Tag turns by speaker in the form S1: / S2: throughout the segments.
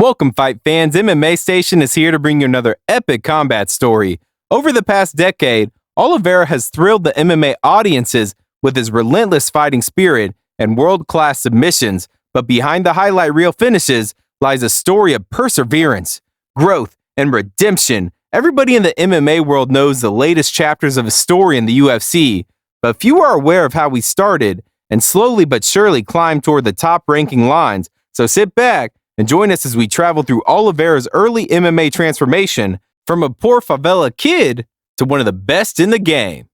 S1: Welcome, fight fans. MMA Station is here to bring you another epic combat story. Over the past decade, Oliveira has thrilled the MMA audiences with his relentless fighting spirit and world-class submissions, but behind the highlight reel finishes lies a story of perseverance, growth, and redemption. Everybody in the MMA world knows the latest chapters of his story in the UFC, but few are aware of how he started and slowly but surely climbed toward the top-ranking lines. So sit back and join us as we travel through Oliveira's early MMA transformation from a poor favela kid to one of the best in the game.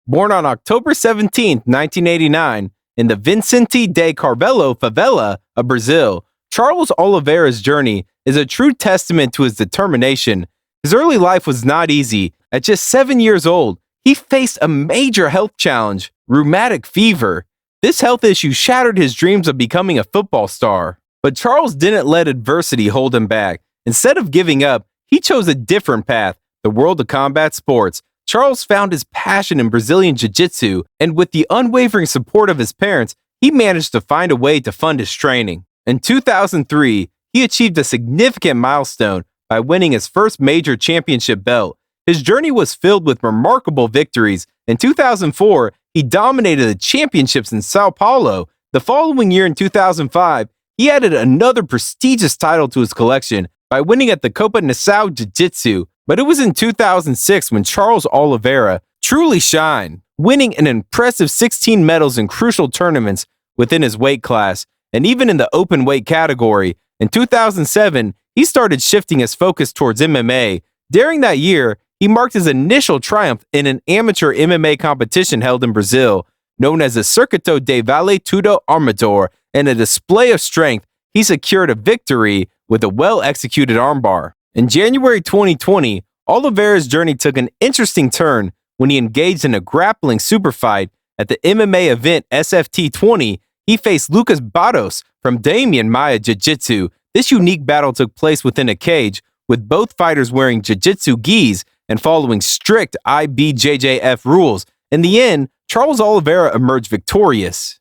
S1: Born on October 17, 1989, in the Vicente de Carvalho favela of Brazil, Charles Oliveira's journey is a true testament to his determination. His early life was not easy. At just 7 years old, he faced a major health challenge, rheumatic fever. This health issue shattered his dreams of becoming a football star. But Charles didn't let adversity hold him back. Instead of giving up, he chose a different path, the world of combat sports. Charles found his passion in Brazilian Jiu-Jitsu, and with the unwavering support of his parents, he managed to find a way to fund his training. In 2003, he achieved a significant milestone by winning his first major championship belt. His journey was filled with remarkable victories. In 2004, he dominated the championships in Sao Paulo. The following year, in 2005, he added another prestigious title to his collection by winning at the Copa Nação Jiu-Jitsu. But it was in 2006 when Charles Oliveira truly shined, winning an impressive 16 medals in crucial tournaments within his weight class, and even in the open weight category. In 2007, he started shifting his focus towards MMA. During that year, he marked his initial triumph in an amateur MMA competition held in Brazil, known as the Circuito de Vale Tudo Armador. In a display of strength, he secured a victory with a well-executed armbar. In January 2020, Oliveira's journey took an interesting turn when he engaged in a grappling super fight at the MMA event SFT 20. He faced Lucas Barros from Damian Maia Jiu-Jitsu. This unique battle took place within a cage, with both fighters wearing jiu-jitsu gis and following strict IBJJF rules. In the end, Charles Oliveira emerged victorious.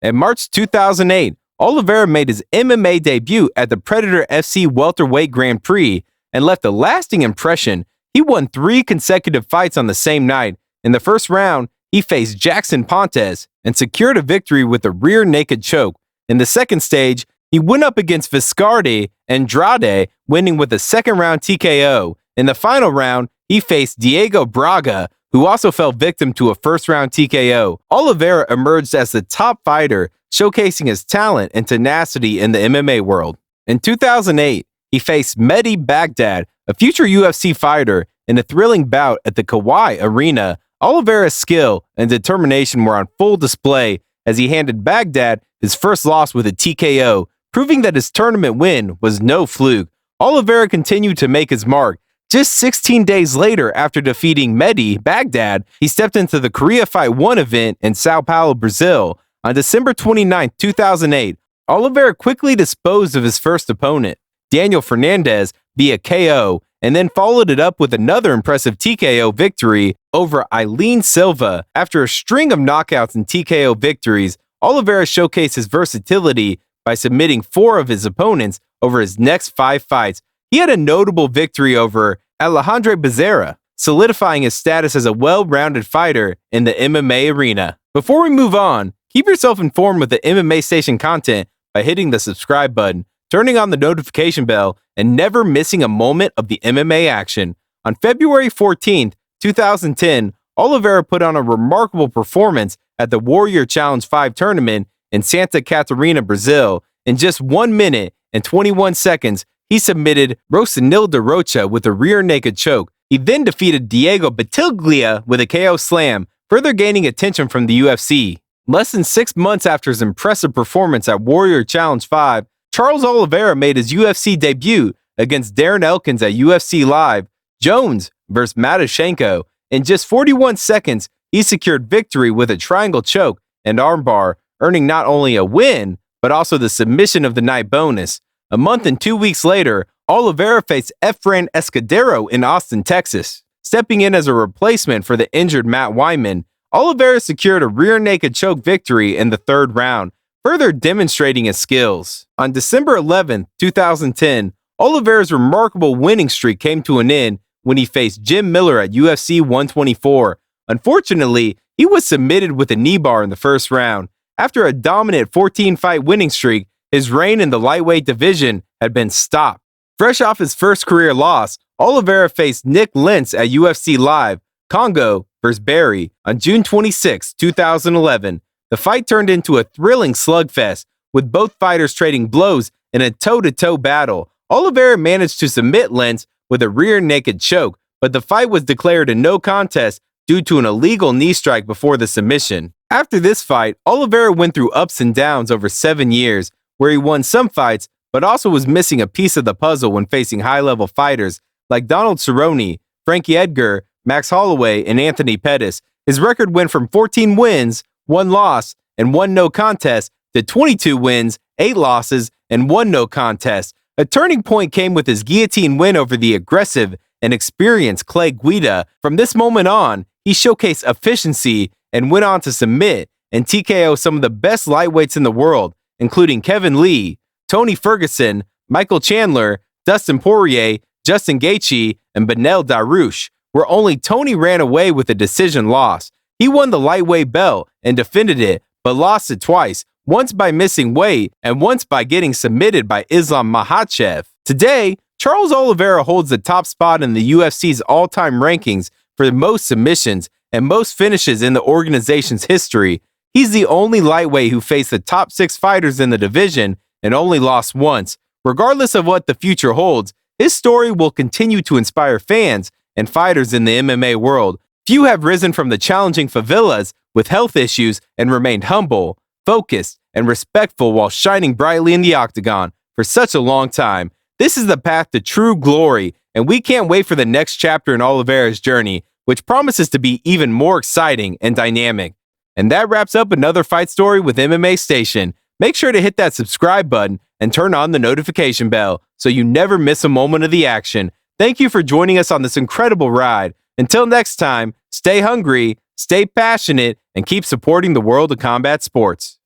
S1: In March 2008, Oliveira made his MMA debut at the Predator FC Welterweight Grand Prix and left a lasting impression. He won 3 consecutive fights on the same night. In the first round, he faced Jackson Pontes and secured a victory with a rear naked choke. In the second stage, he went up against Viscardi Andrade, winning with a second-round TKO. In the final round, he faced Diego Braga, who also fell victim to a first-round TKO. Oliveira emerged as the top fighter, showcasing his talent and tenacity in the MMA world. In 2008, he faced Mehdi Baghdad, a future UFC fighter, in a thrilling bout at the Kauai Arena. Oliveira's skill and determination were on full display as he handed Baghdad his first loss with a TKO, proving that his tournament win was no fluke. Oliveira continued to make his mark. Just 16 days later, after defeating Mehdi Baghdad, he stepped into the Korea Fight 1 event in Sao Paulo, Brazil. On December 29, 2008, Oliveira quickly disposed of his first opponent, Daniel Fernandez, via KO, and then followed it up with another impressive TKO victory over Eileen Silva. After a string of knockouts and TKO victories, Oliveira showcased his versatility by submitting 4 of his opponents over his next 5 fights. He had a notable victory over Alejandro Becerra, solidifying his status as a well-rounded fighter in the MMA arena. Before we move on, keep yourself informed with the MMA Station content by hitting the subscribe button, turning on the notification bell, and never missing a moment of the MMA action. On February 14, 2010, Oliveira put on a remarkable performance at the Warrior Challenge 5 tournament in Santa Catarina, Brazil. In just 1 minute and 21 seconds, he submitted Rocinilda Rocha with a rear naked choke. He then defeated Diego Batiglia with a KO slam, further gaining attention from the UFC. Less than 6 months after his impressive performance at Warrior Challenge 5, Charles Oliveira made his UFC debut against Darren Elkins at UFC Live, Jones vs. Matyshenko. In just 41 seconds, he secured victory with a triangle choke and armbar, earning not only a win, but also the submission of the night bonus. A month and 2 weeks later, Oliveira faced Efrain Escudero in Austin, Texas. Stepping in as a replacement for the injured Matt Wyman, Oliveira secured a rear naked choke victory in the third round, further demonstrating his skills. On December 11, 2010, Oliveira's remarkable winning streak came to an end when he faced Jim Miller at UFC 124. Unfortunately, he was submitted with a knee bar in the first round. After a dominant 14-fight winning streak, his reign in the lightweight division had been stopped. Fresh off his first career loss, Oliveira faced Nick Lentz at UFC Live, Congo vs. Barry, on June 26, 2011. The fight turned into a thrilling slugfest, with both fighters trading blows in a toe-to-toe battle. Oliveira managed to submit Lentz with a rear naked choke, but the fight was declared a no contest due to an illegal knee strike before the submission. After this fight, Oliveira went through ups and downs over 7 years, where he won some fights, but also was missing a piece of the puzzle when facing high-level fighters like Donald Cerrone, Frankie Edgar, Max Holloway, and Anthony Pettis. His record went from 14 wins, 1 loss, and 1 no contest to 22 wins, 8 losses, and 1 no contest. A turning point came with his guillotine win over the aggressive and experienced Clay Guida. From this moment on, he showcased efficiency and went on to submit and TKO some of the best lightweights in the world, including Kevin Lee, Tony Ferguson, Michael Chandler, Dustin Poirier, Justin Gaethje, and Beneil Dariush, where only Tony ran away with a decision loss. He won the lightweight belt and defended it, but lost it twice, once by missing weight and once by getting submitted by Islam Makhachev. Today, Charles Oliveira holds the top spot in the UFC's all-time rankings for the most submissions and most finishes in the organization's history. He's the only lightweight who faced the top 6 fighters in the division and only lost once. Regardless of what the future holds, his story will continue to inspire fans and fighters in the MMA world. Few have risen from the challenging favelas with health issues and remained humble, focused, and respectful while shining brightly in the octagon for such a long time. This is the path to true glory, and we can't wait for the next chapter in Oliveira's journey, which promises to be even more exciting and dynamic. And that wraps up another fight story with MMA Station. Make sure to hit that subscribe button and turn on the notification bell so you never miss a moment of the action. Thank you for joining us on this incredible ride. Until next time, stay hungry, stay passionate, and keep supporting the world of combat sports.